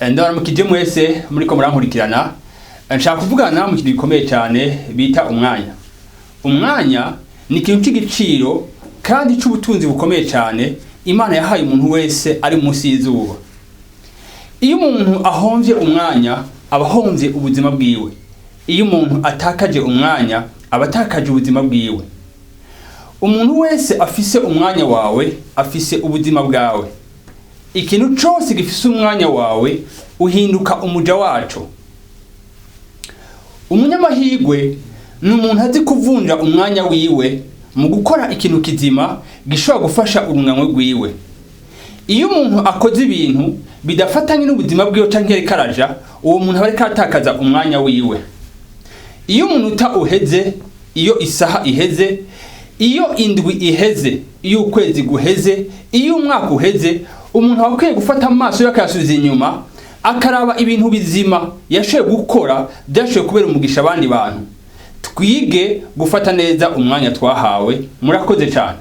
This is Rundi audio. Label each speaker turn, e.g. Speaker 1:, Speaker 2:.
Speaker 1: Ndabaramukije mwese muriko murankurikirana. Nshaka kuvugana mu kintu gikomeye cyane bita umwanya. Umwanya ni ikintu cy'igiciro kandi cy'ubutunzi bukomeye cyane Imana yahaye umuntu wese ari munsi y'izuba. Iyo umuntu ahomvye umwanya aba ahomvye ubuzima bwiwe. Iyo umuntu atakaje umwanya aba atakaje ubuzima bwiwe. Umuntu wese afise umwanya wawe afise ubuzima bwawe. Ikintu cyose gifise umwanya wawe uhinduka umuja wacu. Umunyamahirwe ni umuntu azi kuvunja umwanya wiwe mu gukora ikintu kizima gishobora gufasha urunganwe rwiwe. Iyo umuntu akoze ibintu bidafatanye n'ubuzima bwiwe canke rekaraja, uwo muntu aba atakaza umwanya wiwe. Iyo umunota uheze, iyo isaha iheze, iyo indwi iheze, iyo ukwezi guheze, iyo umwaka uheze, umuntu akwiye gufata amaso yakasubiza inyuma akaraba ibintu bizima yashoboye gukora byashoboye kubera umugisha abandi bantu. Twige gufata neza umwanya twahawe. Murakoze cyane.